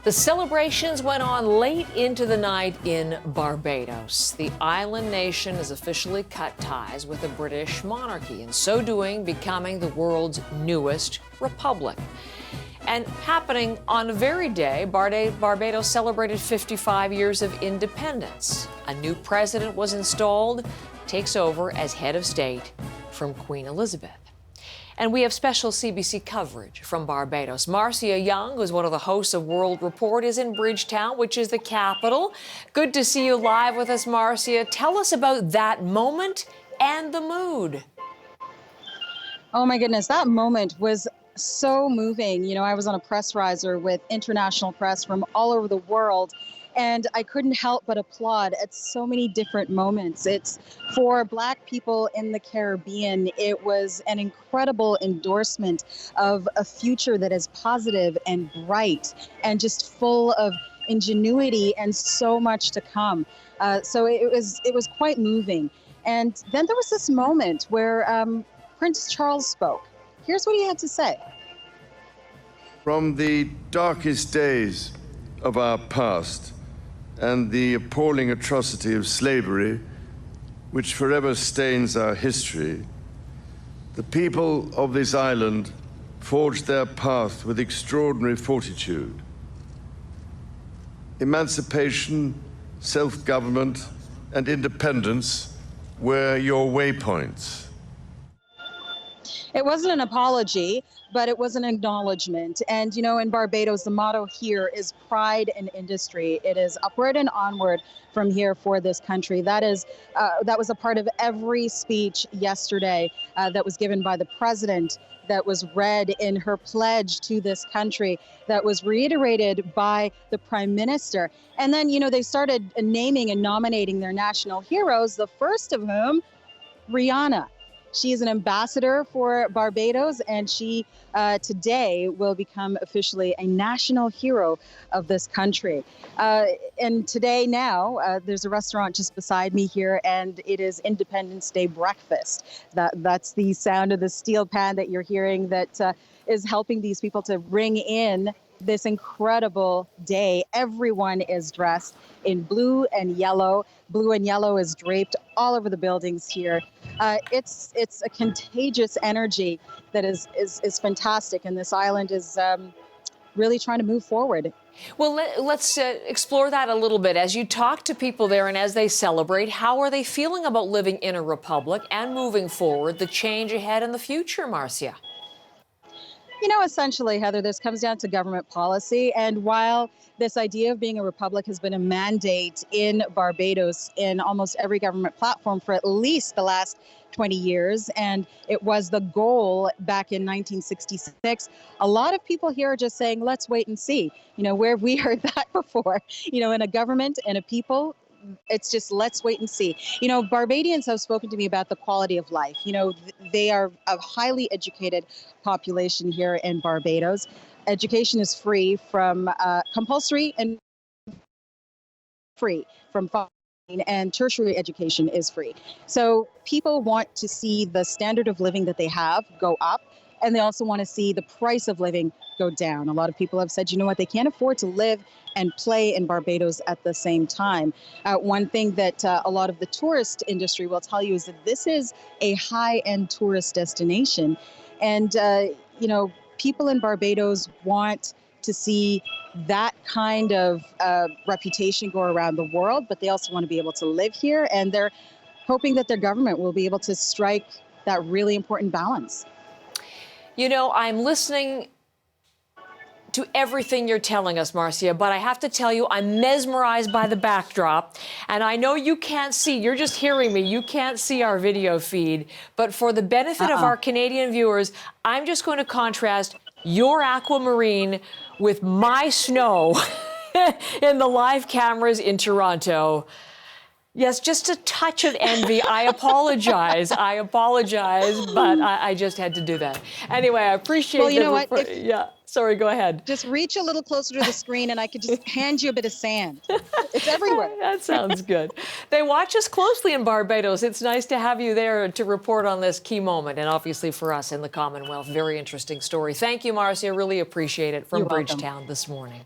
The celebrations went on late into the night in Barbados. The island nation has officially cut ties with the British monarchy, in so doing becoming the world's newest republic. And happening on the very day Barbados celebrated 55 years of independence. A new president was installed, takes over as head of state from Queen Elizabeth. And we have special CBC coverage from Barbados. Marcia Young, who's one of the hosts of World Report, is in Bridgetown, which is the capital. Good to see you live with us, Marcia. Tell us about that moment and the mood. Oh my goodness, that moment was so moving. You know, I was on a press riser with international press from all over the world, and I couldn't help but applaud at so many different moments. It's for Black people in the Caribbean. It was an incredible endorsement of a future that is positive and bright and just full of ingenuity and so much to come. So it was quite moving. And then there was this moment where Prince Charles spoke. Here's what he had to say. From the darkest days of our past and the appalling atrocity of slavery, which forever stains our history, the people of this island forged their path with extraordinary fortitude. Emancipation, self-government, and independence were your waypoints. It wasn't an apology, but it was an acknowledgement. And, you know, in Barbados, the motto here is pride in industry. It is upward and onward from here for this country. That was a part of every speech yesterday that was given by the president, that was read in her pledge to this country, that was reiterated by the prime minister. And then, you know, they started naming and nominating their national heroes, the first of whom, Rihanna. She is an ambassador for Barbados, and she today will become officially a national hero of this country. And today now, there's a restaurant just beside me here, and it is Independence Day breakfast. That's the sound of the steel pan that you're hearing that is helping these people to ring in this incredible day. Everyone is dressed in blue and yellow. Blue and yellow is draped all over the buildings here. It's a contagious energy that is fantastic, and this island is really trying to move forward. Well, let's explore that a little bit. As you talk to people there and as they celebrate, how are they feeling about living in a republic and moving forward, the change ahead in the future, Marcia? You know, essentially, Heather, this comes down to government policy. And while this idea of being a republic has been a mandate in Barbados in almost every government platform for at least the last 20 years, and it was the goal back in 1966, a lot of people here are just saying, let's wait and see. You know, where have we heard that before? You know, in a government and a people, it's just let's wait and see. You know, Barbadians have spoken to me about the quality of life. You know, they are a highly educated population here in Barbados. Education is free from compulsory and free from fine, and tertiary education is free. So people want to see the standard of living that they have go up, and they also want to see the price of living go down. A lot of people have said, you know what, they can't afford to live and play in Barbados at the same time. One thing that a lot of the tourist industry will tell you is that this is a high-end tourist destination. And, you know, people in Barbados want to see that kind of reputation go around the world, but they also want to be able to live here. And they're hoping that their government will be able to strike that really important balance. You know, I'm listening to everything you're telling us, Marcia, but I have to tell you, I'm mesmerized by the backdrop. And I know you can't see, you're just hearing me, you can't see our video feed. But for the benefit of our Canadian viewers, I'm just going to contrast your aquamarine with my snow in the live cameras in Toronto. Yes, just a touch of envy. I apologize, but I just had to do that. Anyway, I appreciate. Well, you know what? Yeah, sorry, go ahead. Just reach a little closer to the screen and I could just hand you a bit of sand. It's everywhere. That sounds good. They watch us closely in Barbados. It's nice to have you there to report on this key moment, and obviously for us in the Commonwealth, very interesting story. Thank you, Marcia. Really appreciate it from Bridgetown this morning.